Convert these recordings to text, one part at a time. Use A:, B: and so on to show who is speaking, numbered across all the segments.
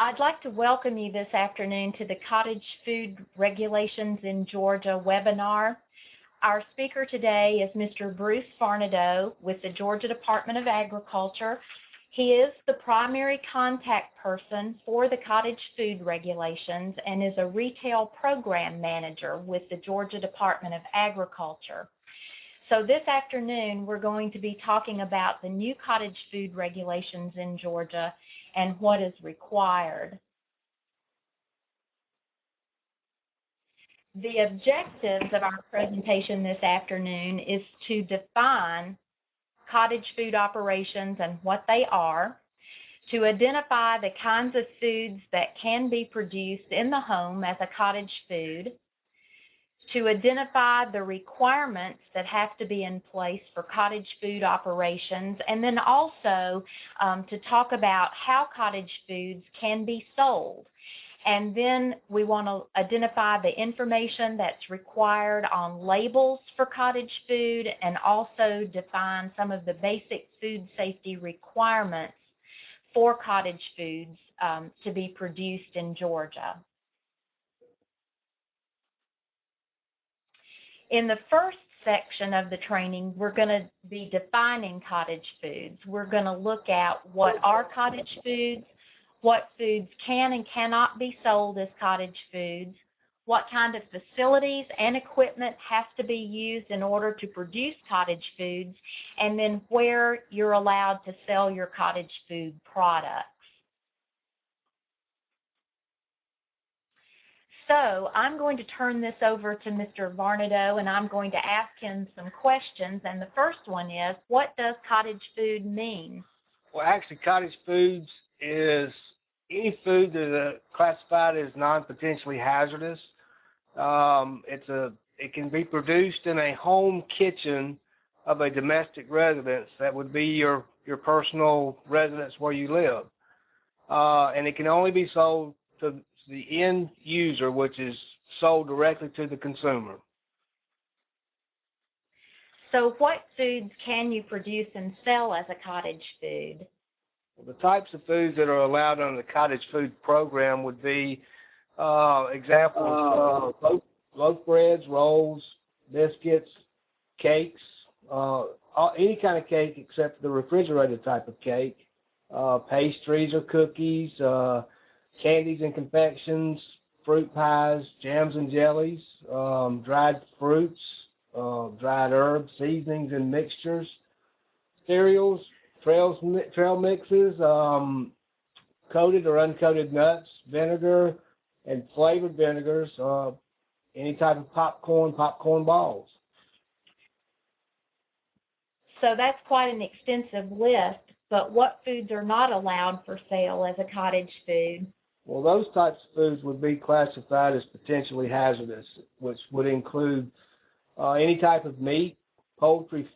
A: I'd like to welcome you this afternoon to the Cottage Food Regulations in Georgia webinar. Our speaker today is Mr. Bruce Farnadoe with the Georgia Department of Agriculture. He is the primary contact person for the Cottage Food Regulations and is a retail program manager with the Georgia Department of Agriculture. So this afternoon, we're going to be talking about the new cottage food regulations in Georgia and what is required. The objectives of our presentation this afternoon is to define cottage food operations and what they are, to identify the kinds of foods that can be produced in the home as a cottage food, to identify the requirements that have to be in place for cottage food operations, and then also to talk about how cottage foods can be sold. And then we want to identify the information that's required on labels for cottage food and also define some of the basic food safety requirements for cottage foods to be produced in Georgia. In the first section of the training, we're going to be defining cottage foods. We're going to look at what are cottage foods, what foods can and cannot be sold as cottage foods, what kind of facilities and equipment have to be used in order to produce cottage foods, and then where you're allowed to sell your cottage food products. So I'm going to turn this over to Mr. Farnadoe, and I'm going to ask him some questions. And the first one is, what does cottage food mean?
B: Well, actually, cottage foods is any food that is classified as non-potentially hazardous. It can be produced in a home kitchen of a domestic residence. That would be your personal residence where you live. And it can only be sold to the end user, which is sold directly to the consumer.
A: So what foods can you produce and sell as a cottage food?
B: Well, the types of foods that are allowed under the cottage food program would be examples of loaf breads, rolls, biscuits, cakes, any kind of cake except the refrigerated type of cake, pastries or cookies, candies and confections, fruit pies, jams and jellies, dried fruits, dried herbs, seasonings and mixtures, cereals, trail mixes, coated or uncoated nuts, vinegar, and flavored vinegars, any type of popcorn balls.
A: So that's quite an extensive list, but what foods are not allowed for sale as a cottage food?
B: Well, those types of foods would be classified as potentially hazardous, which would include any type of meat, poultry,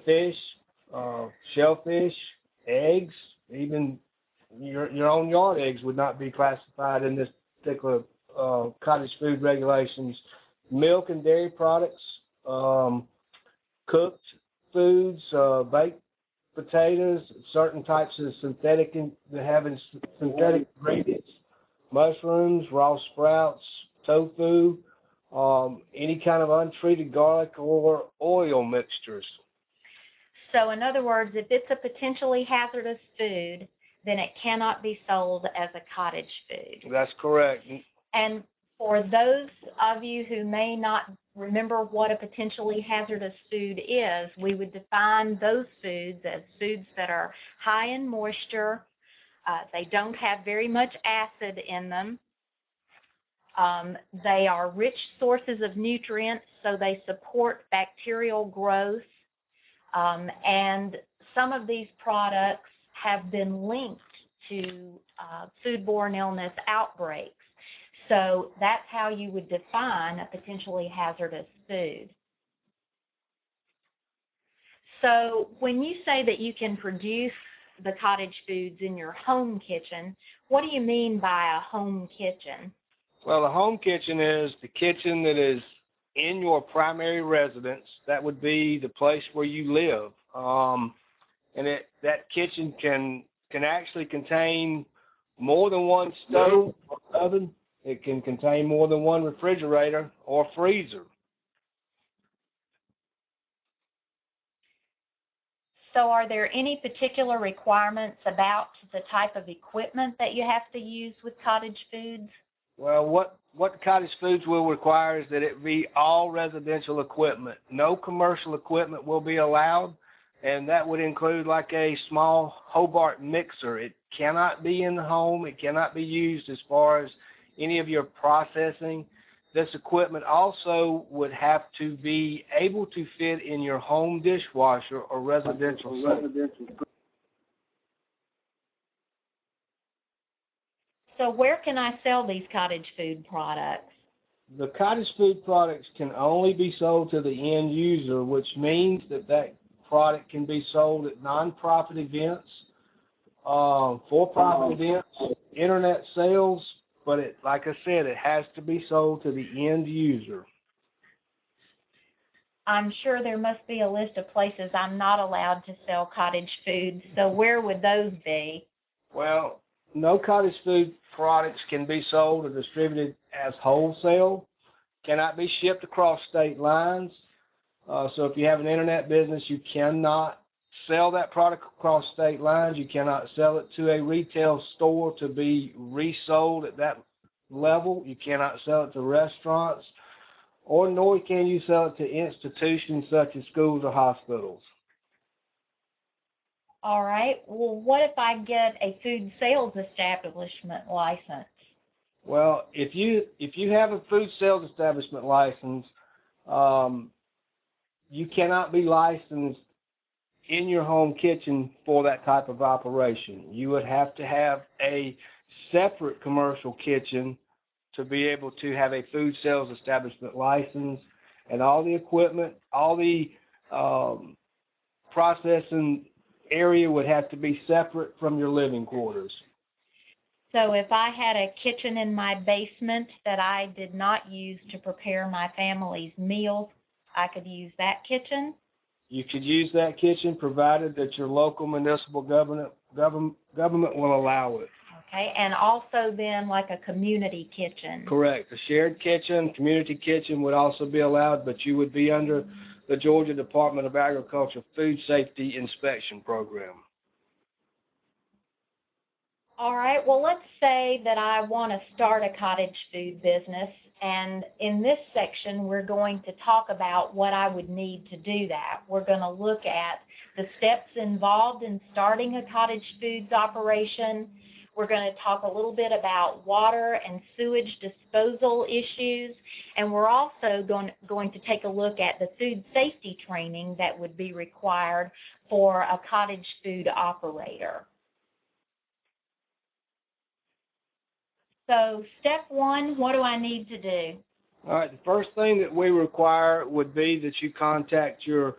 B: fish, shellfish, eggs, even your own yard eggs would not be classified in this particular cottage food regulations. Milk and dairy products, cooked foods, baked potatoes, certain types of synthetic ingredients, mushrooms, raw sprouts, tofu, any kind of untreated garlic or oil mixtures.
A: So in other words, if it's a potentially hazardous food, then it cannot be sold as a cottage food.
B: That's correct.
A: And for those of you who may not remember what a potentially hazardous food is, we would define those foods as foods that are high in moisture. They don't have very much acid in them. They are rich sources of nutrients, so they support bacterial growth. And some of these products have been linked to foodborne illness outbreaks. So that's how you would define a potentially hazardous food. So when you say that you can produce the cottage foods in your home kitchen, what do you mean by a home kitchen?
B: Well, a home kitchen is the kitchen that is in your primary residence. That would be the place where you live. And that kitchen can actually contain more than one stove or oven. It can contain more than one refrigerator or freezer.
A: So are there any particular requirements about the type of equipment that you have to use with cottage foods?
B: Well, what Cottage Foods will require is that it be all residential equipment. No commercial equipment will be allowed, and that would include like a small Hobart mixer. It cannot be in the home. It cannot be used as far as any of your processing. This equipment also would have to be able to fit in your home dishwasher or residential sink.
A: So where can I sell these cottage food products?
B: The cottage food products can only be sold to the end user, which means that product can be sold at nonprofit events, for-profit events, internet sales, but like I said, it has to be sold to the end user.
A: I'm sure there must be a list of places I'm not allowed to sell cottage foods, so where would those be?
B: Well, no cottage food products can be sold or distributed as wholesale, cannot be shipped across state lines. So if you have an internet business, you cannot sell that product across state lines. You cannot sell it to a retail store to be resold at that level. You cannot sell it to restaurants, or nor can you sell it to institutions such as schools or hospitals.
A: All right. Well, what if I get a food sales establishment license?
B: Well, if you have a food sales establishment license, you cannot be licensed in your home kitchen for that type of operation. You would have to have a separate commercial kitchen to be able to have a food sales establishment license, and all the equipment, all the processing area would have to be separate from your living quarters.
A: So if I had a kitchen in my basement that I did not use to prepare my family's meals, I could use that kitchen?
B: You could use that kitchen provided that your local municipal government will allow it.
A: Okay, and also then like a community kitchen.
B: Correct. A shared kitchen, community kitchen would also be allowed, but you would be under the Georgia Department of Agriculture Food Safety Inspection Program.
A: All right, well, let's say that I want to start a cottage food business, and in this section we're going to talk about what I would need to do that. We're going to look at the steps involved in starting a cottage foods operation. We're going to talk a little bit about water and sewage disposal issues, and we're also going to take a look at the food safety training that would be required for a cottage food operator. So step one, what do I need to do?
B: All right, the first thing that we require would be that you contact your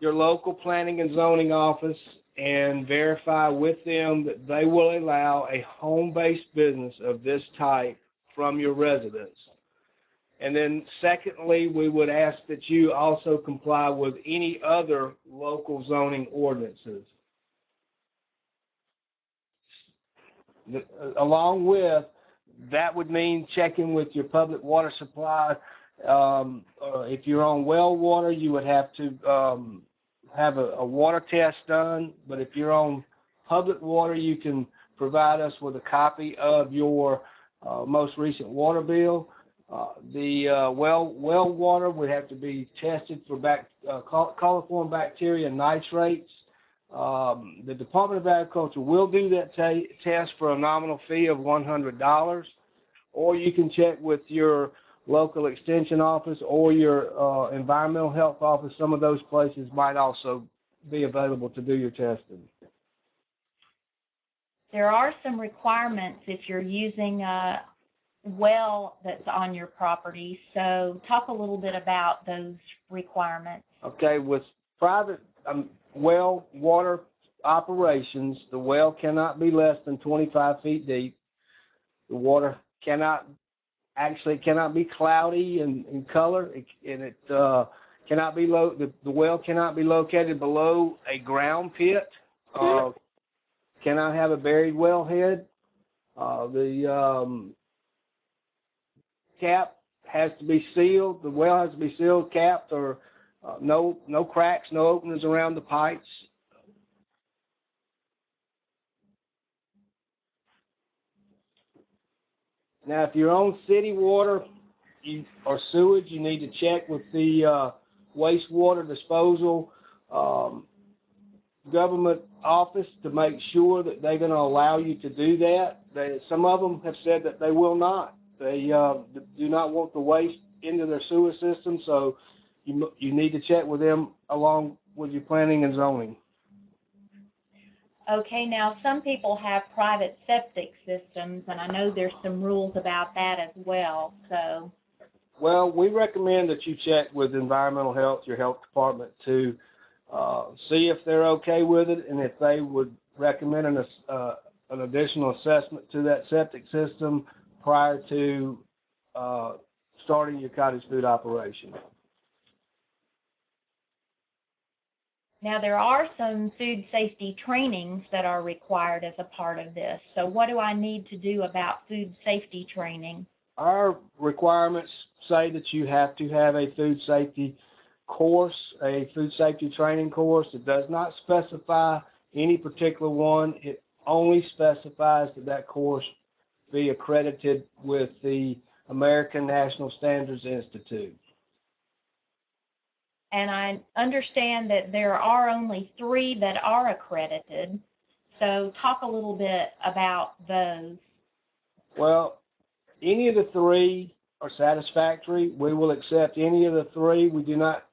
B: local planning and zoning office and verify with them that they will allow a home-based business of this type from your residence. And then secondly, we would ask that you also comply with any other local zoning ordinances. Along with, that would mean checking with your public water supply. If you're on well water, you would have to have a water test done. But if you're on public water, you can provide us with a copy of your most recent water bill. The well water would have to be tested for coliform bacteria and nitrates. The Department of Agriculture will do that test for a nominal fee of $100, or you can check with your local extension office or your environmental health office. Some of those places might also be available to do your testing.
A: There are some requirements if you're using a well that's on your property, so talk a little bit about those requirements.
B: Okay, with private well water operations, the well cannot be less than 25 feet deep. The water cannot be cloudy in color, and it cannot be the well cannot be located below a ground pit. Cannot have a buried wellhead. The cap has to be sealed. The well has to be sealed, capped, or no cracks, no openings around the pipes. Now, if you're on city water or sewage, you need to check with the wastewater disposal government office to make sure that they're going to allow you to do that. Some of them have said that they will not. They do not want the waste into their sewer system, so you need to check with them along with your planning and zoning.
A: Okay, now some people have private septic systems, and I know there's some rules about that as well. So,
B: well, we recommend that you check with environmental health, your health department, to see if they're okay with it, and if they would recommend an additional assessment to that septic system prior to starting your cottage food operation.
A: now there are some food safety trainings that are required as a part of this. So what do I need to do about food safety training?
B: Our requirements say that you have to have a food safety course, a food safety training course. It does not specify any particular one. It only specifies that course be accredited with the American National Standards Institute.
A: And I understand that there are only 3 that are accredited. So talk a little bit about those.
B: Well, any of the 3 are satisfactory. We will accept any of the 3. We do not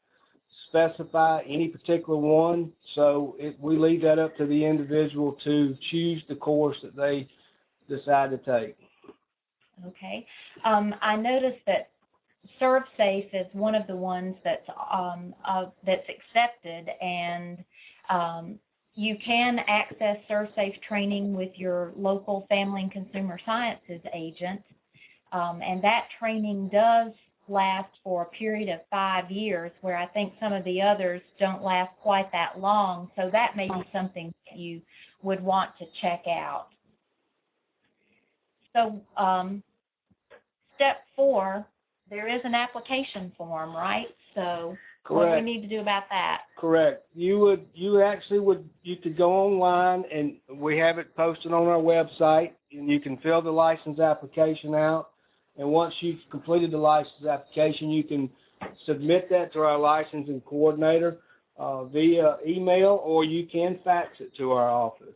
B: specify any particular one, so we leave that up to the individual to choose the course that they decide to take.
A: Okay. I noticed that ServSafe is one of the ones that's accepted, and you can access ServSafe training with your local Family and Consumer Sciences agent, and that training does last for a period of 5 years, where I think some of the others don't last quite that long, so that may be something that you would want to check out. So step 4, there is an application form, right? So
B: Correct.
A: What do we need to do about that?
B: Correct. You could go online, and we have it posted on our website, and you can fill the license application out. And once you've completed the license application, you can submit that to our licensing coordinator via email, or you can fax it to our office.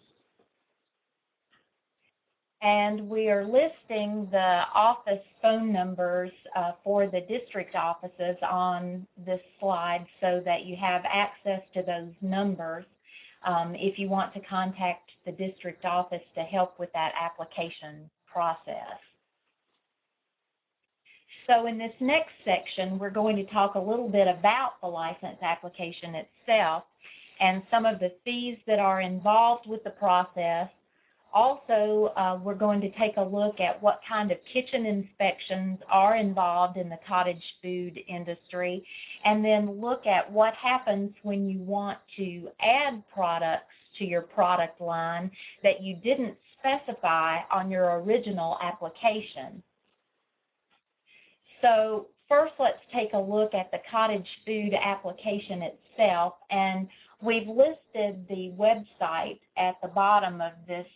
A: And we are listing the office phone numbers for the district offices on this slide so that you have access to those numbers if you want to contact the district office to help with that application process. So in this next section, we're going to talk a little bit about the license application itself and some of the fees that are involved with the process. Also, we're going to take a look at what kind of kitchen inspections are involved in the cottage food industry, and then look at what happens when you want to add products to your product line that you didn't specify on your original application. So first, let's take a look at the cottage food application itself, and we've listed the website at the bottom of this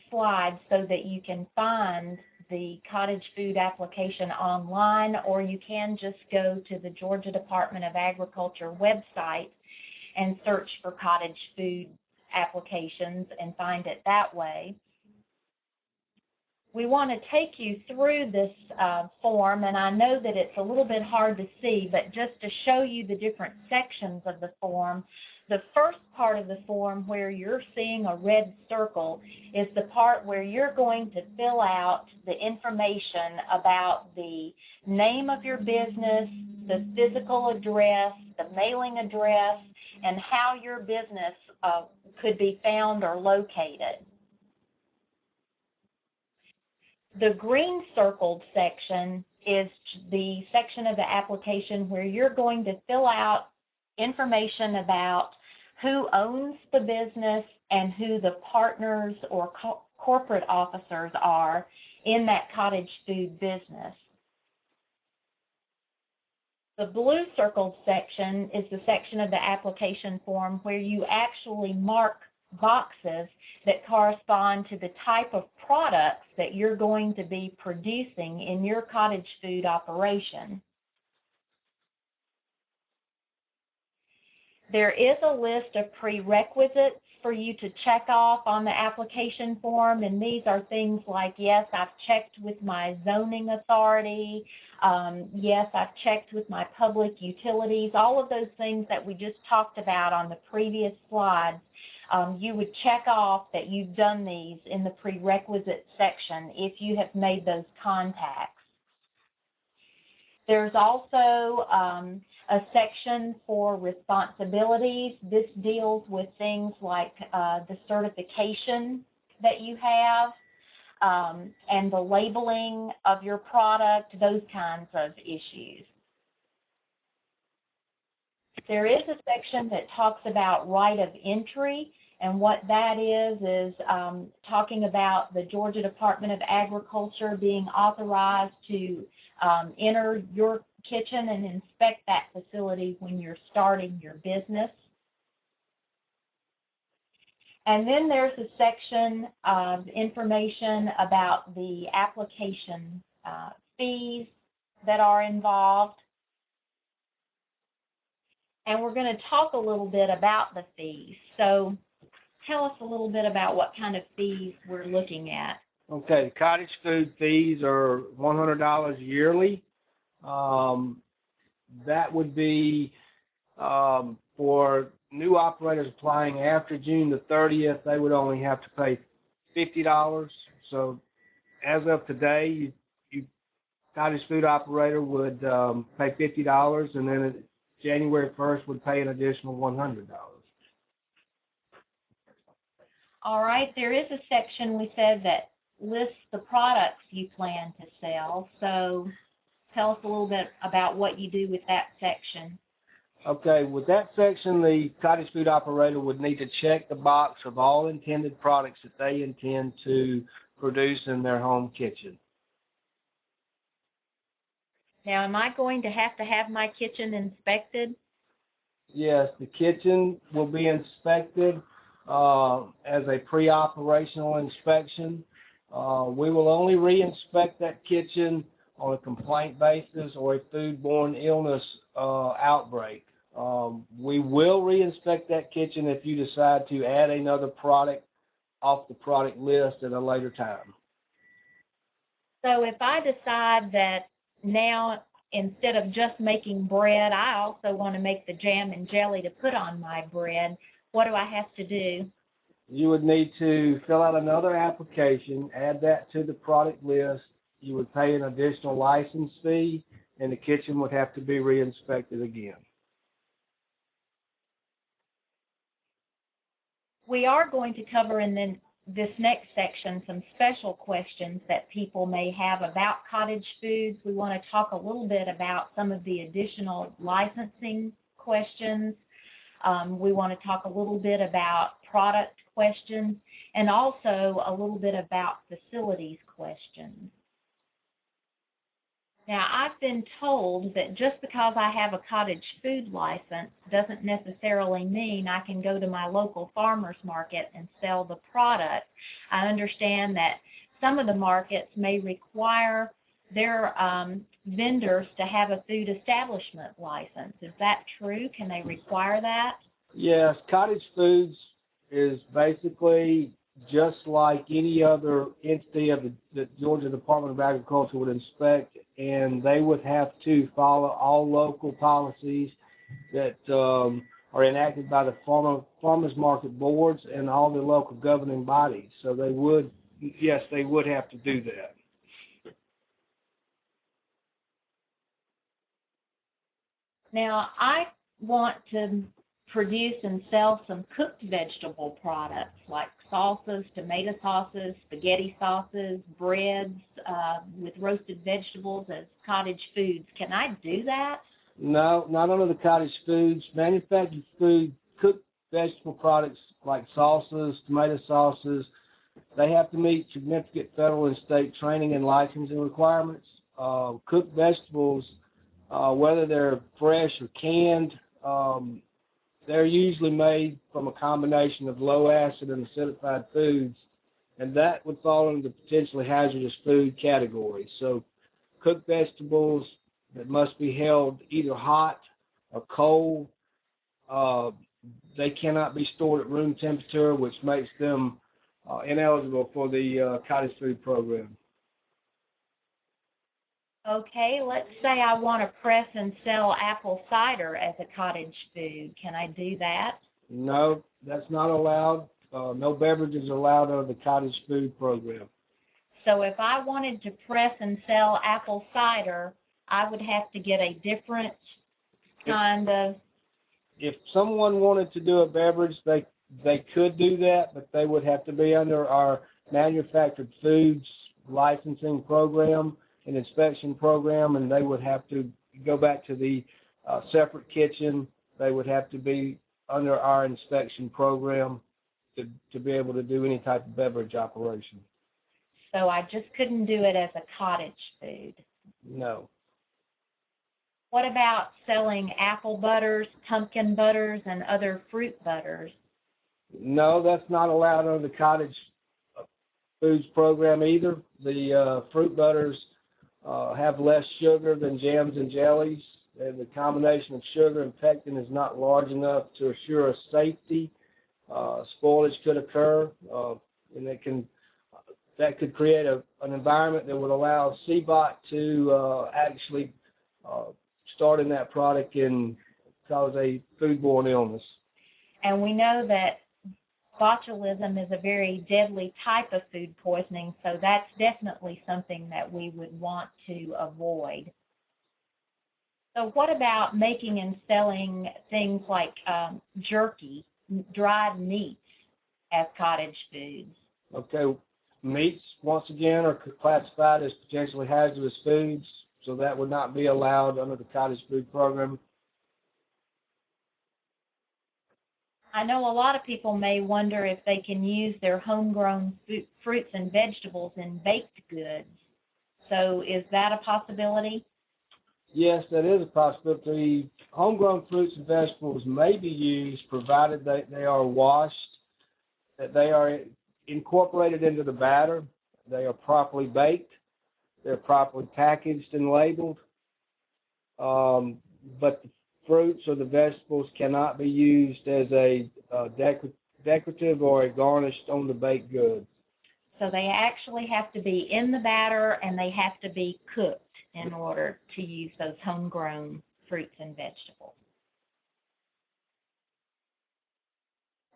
A: slide so that you can find the cottage food application online, or you can just go to the Georgia Department of Agriculture website and search for cottage food applications and find it that way. We want to take you through this form, and I know that it's a little bit hard to see, but just to show you the different sections of the form, the first part of the form where you're seeing a red circle is the part where you're going to fill out the information about the name of your business, the physical address, the mailing address, and how your business could be found or located. The green circled section is the section of the application where you're going to fill out information about who owns the business and who the partners or corporate officers are in that cottage food business. The blue circled section is the section of the application form where you actually mark boxes that correspond to the type of products that you're going to be producing in your cottage food operation. There is a list of prerequisites for you to check off on the application form, and these are things like, yes, I've checked with my zoning authority, yes, I've checked with my public utilities, all of those things that we just talked about on the previous slides. You would check off that you've done these in the prerequisite section if you have made those contacts. There's also a section for responsibilities. This deals with things like the certification that you have and the labeling of your product, those kinds of issues. There is a section that talks about right of entry, and what that is talking about the Georgia Department of Agriculture being authorized to enter your kitchen and inspect that facility when you're starting your business. And then there's a section of information about the application fees that are involved. And we're going to talk a little bit about the fees. So tell us a little bit about what kind of fees we're looking at.
B: Okay, cottage food fees are $100 yearly. That would be for new operators applying after June the 30th, they would only have to pay $50. So as of today, you cottage food operator would pay $50, and then January 1st would pay an additional $100.
A: All right, there is a section we said that lists the products you plan to sell. So tell us a little bit about what you do with that section.
B: Okay, with that section, the cottage food operator would need to check the box of all intended products that they intend to produce in their home kitchen.
A: Now, am I going to have my kitchen inspected?
B: Yes, the kitchen will be inspected as a pre-operational inspection. We will only re-inspect that kitchen on a complaint basis or a foodborne illness outbreak. We will re-inspect that kitchen if you decide to add another product off the product list at a later time.
A: So if I decide that now, instead of just making bread, I also want to make the jam and jelly to put on my bread, what do I have to do?
B: You would need to fill out another application, add that to the product list. You would pay an additional license fee, and the kitchen would have to be re-inspected again.
A: We are going to cover in this next section some special questions that people may have about cottage foods. We want to talk a little bit about some of the additional licensing questions. We want to talk a little bit about product questions and also a little bit about facilities questions. Now, I've been told that just because I have a cottage food license doesn't necessarily mean I can go to my local farmer's market and sell the product. I understand that some of the markets may require their vendors to have a food establishment license. Is that true? Can they require that?
B: Yes, cottage foods is basically just like any other entity of the Georgia Department of Agriculture would inspect, and they would have to follow all local policies that are enacted by the farmers market boards and all the local governing bodies. So they would, yes, they would have to do that.
A: Now, I want to produce and sell some cooked vegetable products like salsas, tomato sauces, spaghetti sauces, breads with roasted vegetables as cottage foods. Can I do that?
B: No, not under the cottage foods. Manufactured food, cooked vegetable products like salsas, tomato sauces, they have to meet significant federal and state training and licensing requirements. Cooked vegetables, whether they're fresh or canned, they're usually made from a combination of low acid and acidified foods, and that would fall into the potentially hazardous food category. So cooked vegetables that must be held either hot or cold, they cannot be stored at room temperature, which makes them ineligible for the cottage food program.
A: Okay, let's say I want to press and sell apple cider as a cottage food. Can I do that?
B: No, that's not allowed. No beverages are allowed under the cottage food program.
A: So if I wanted to press and sell apple cider, I would have to get a different kind of...
B: If someone wanted to do a beverage, they could do that, but they would have to be under our manufactured foods licensing program and inspection program, and they would have to go back to the separate kitchen. They would have to be under our inspection program to be able to do any type of beverage operation.
A: So I just couldn't do it as a cottage food?
B: No.
A: What about selling apple butters, pumpkin butters, and other fruit butters?
B: No, that's not allowed under the cottage foods program either. The fruit butters have less sugar than jams and jellies, and the combination of sugar and pectin is not large enough to assure safety. Spoilage could occur, and that could create an environment that would allow CBOT to actually start in that product and cause a foodborne illness.
A: And we know that botulism is a very deadly type of food poisoning, so that's definitely something that we would want to avoid. So what about making and selling things like jerky, dried meats, as cottage foods?
B: Okay, meats, once again, are classified as potentially hazardous foods, so that would not be allowed under the cottage food program.
A: I know a lot of people may wonder if they can use their homegrown fruits and vegetables in baked goods. So is that a possibility?
B: Yes, that is a possibility. Homegrown fruits and vegetables may be used provided that they are washed, that they are incorporated into the batter, they are properly baked, they're properly packaged and labeled. But the fruits or the vegetables cannot be used as a decorative or a garnish on the baked goods.
A: So they actually have to be in the batter and they have to be cooked in order to use those homegrown fruits and vegetables.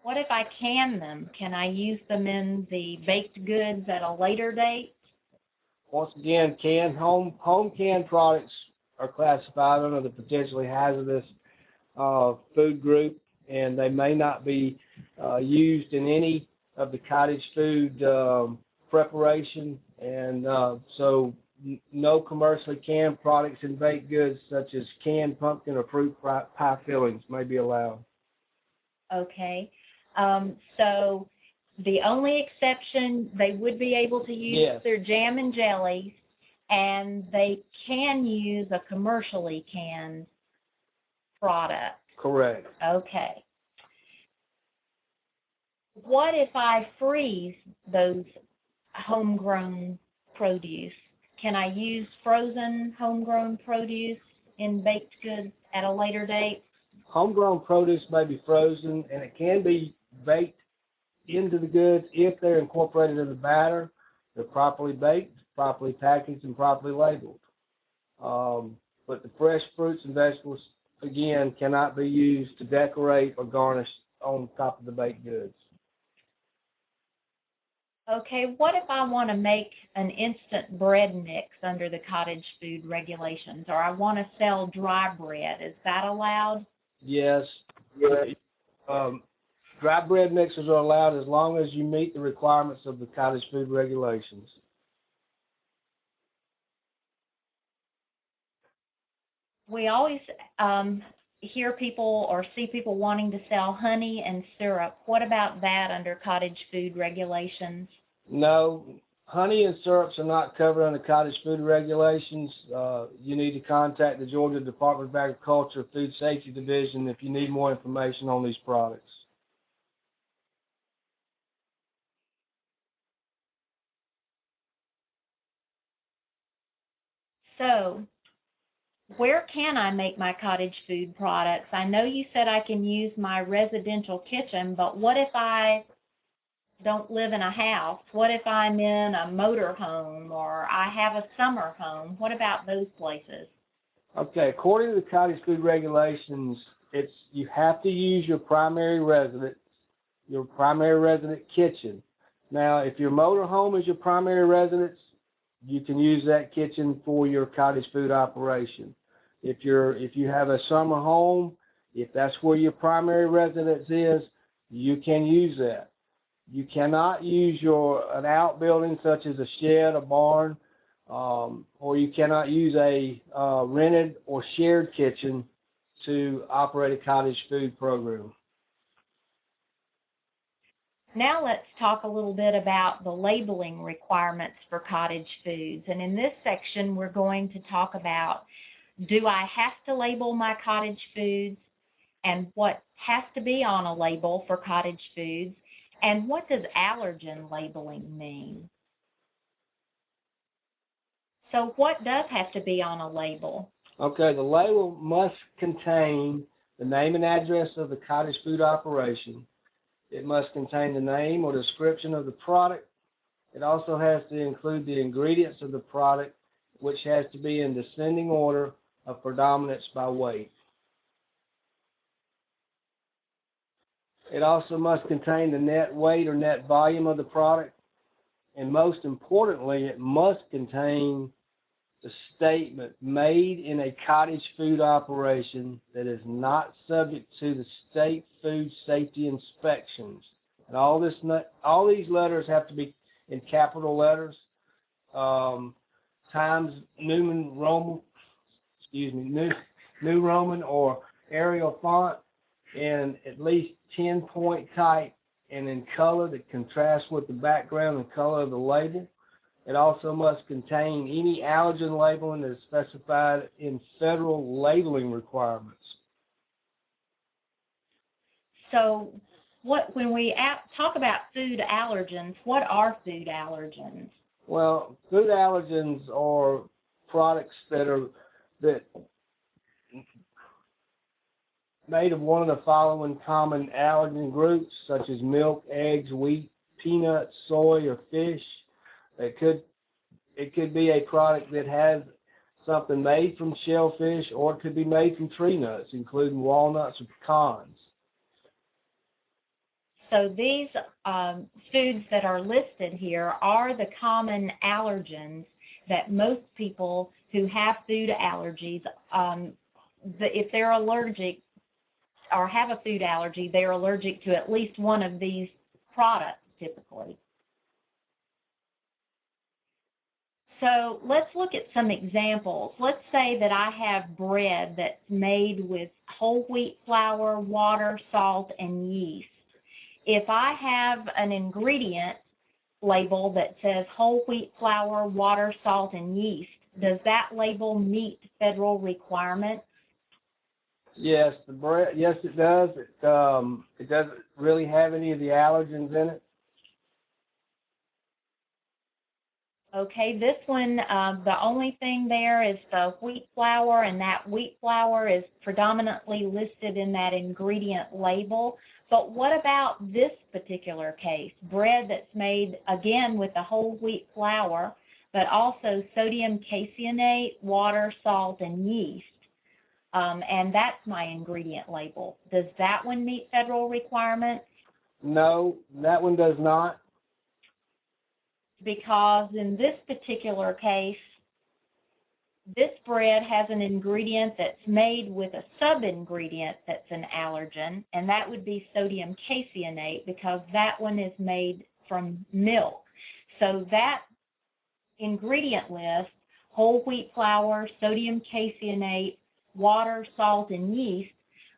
A: What if I can them? Can I use them in the baked goods at a later date?
B: Once again, home canned products are classified under the potentially hazardous food group, and they may not be used in any of the cottage food preparation, and so no commercially canned products in baked goods such as canned pumpkin or fruit pie fillings may be allowed.
A: Okay. So the only exception, they would be able to use
B: Yes.
A: their jam and jellies, and they can use a commercially canned product.
B: Correct.
A: Okay. What if I freeze those homegrown produce? Can I use frozen homegrown produce in baked goods at a later date?
B: Homegrown produce may be frozen, and it can be baked into the goods if they're incorporated in the batter. They're properly baked, properly packaged, and properly labeled. But the fresh fruits and vegetables, again, cannot be used to decorate or garnish on top of the baked goods.
A: Okay, what if I want to make an instant bread mix under the cottage food regulations, or I want to sell dry bread? Is that allowed?
B: Yes. Dry bread mixers are allowed as long as you meet the requirements of the cottage food regulations.
A: We always hear people or see people wanting to sell honey and syrup. What about that under cottage food regulations?
B: No, honey and syrups are not covered under Cottage Food Regulations. You need to contact the Georgia Department of Agriculture Food Safety Division if you need more information on these products.
A: So, where can I make my cottage food products? I know you said I can use my residential kitchen, but what if I don't live in a house? What if I'm in a motor home or I have a summer home? What about those places?
B: Okay, according to the Cottage Food Regulations, you have to use your primary residence, your primary resident kitchen. Now, if your motor home is your primary residence, you can use that kitchen for your cottage food operation. If you have a summer home, if that's where your primary residence is, you can use that. You cannot use an outbuilding such as a shed, a barn, or you cannot use a rented or shared kitchen to operate a cottage food program.
A: Now let's talk a little bit about the labeling requirements for cottage foods. And in this section, we're going to talk about, do I have to label my cottage foods, and what has to be on a label for cottage foods, and what does allergen labeling mean? So what does have to be on a label?
B: Okay, the label must contain the name and address of the cottage food operation. It must contain the name or description of the product. It also has to include the ingredients of the product, which has to be in descending order of predominance by weight. It also must contain the net weight or net volume of the product. And most importantly, it must contain the statement, made in a cottage food operation that is not subject to the state food safety inspections. And all these letters have to be in capital letters, Times New Roman or Arial font, and at least 10-point type, and in color that contrasts with the background and color of the label. It also must contain any allergen labeling that is specified in federal labeling requirements.
A: So when we talk about food allergens, what are food allergens?
B: Well, food allergens are products that made of one of the following common allergen groups, such as milk, eggs, wheat, peanuts, soy, or fish. It could be a product that has something made from shellfish, or it could be made from tree nuts, including walnuts or pecans.
A: So these foods that are listed here are the common allergens that most people who have food allergies, if they're allergic or have a food allergy, they're allergic to at least one of these products typically. So let's look at some examples. Let's say that I have bread that's made with whole wheat flour, water, salt, and yeast. If I have an ingredient label that says whole wheat flour, water, salt, and yeast, does that label meet federal requirements?
B: Yes, the bread. Yes, it does. It doesn't really have any of the allergens in it.
A: Okay, this one, the only thing there is the wheat flour, and that wheat flour is predominantly listed in that ingredient label. But what about this particular case? Bread that's made, again, with the whole wheat flour, but also sodium caseinate, water, salt, and yeast. And that's my ingredient label. Does that one meet federal requirements?
B: No, that one does not.
A: Because in this particular case, this bread has an ingredient that's made with a sub-ingredient that's an allergen, and that would be sodium caseinate, because that one is made from milk. So that ingredient list, whole wheat flour, sodium caseinate, water, salt, and yeast,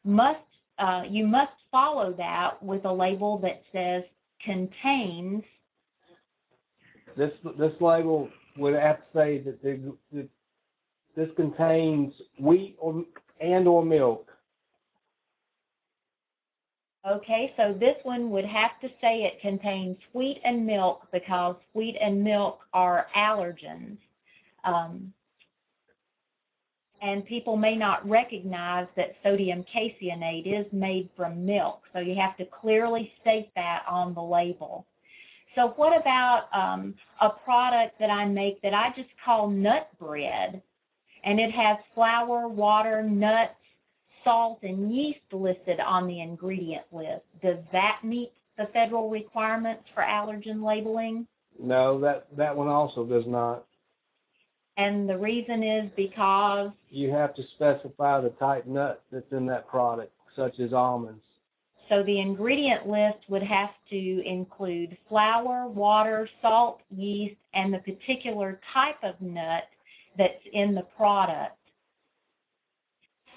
A: you must follow that with a label that says contains
B: This label would have to say that this contains wheat or milk.
A: Okay, so this one would have to say it contains wheat and milk because wheat and milk are allergens. And people may not recognize that sodium caseinate is made from milk, so you have to clearly state that on the label. So what about a product that I make that I just call nut bread, and it has flour, water, nuts, salt, and yeast listed on the ingredient list? Does that meet the federal requirements for allergen labeling?
B: No, that one also does not.
A: And the reason is because?
B: You have to specify the type nut that's in that product, such as almonds.
A: So the ingredient list would have to include flour, water, salt, yeast, and the particular type of nut that's in the product.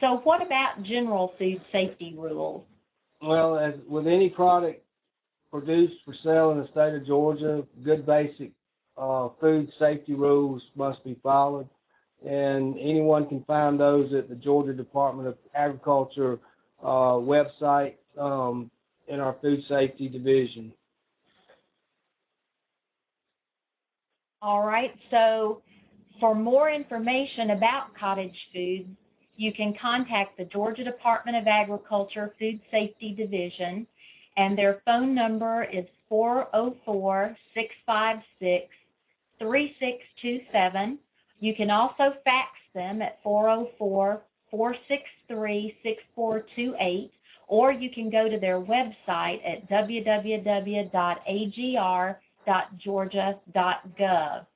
A: So what about general food safety rules?
B: Well, as with any product produced for sale in the state of Georgia, good basic food safety rules must be followed, and anyone can find those at the Georgia Department of Agriculture website in our food safety division.
A: All right, so for more information about cottage foods, you can contact the Georgia Department of Agriculture Food Safety Division, and their phone number is 404-656-3627. You can also fax them at 404-463-6428, or you can go to their website at www.agr.georgia.gov.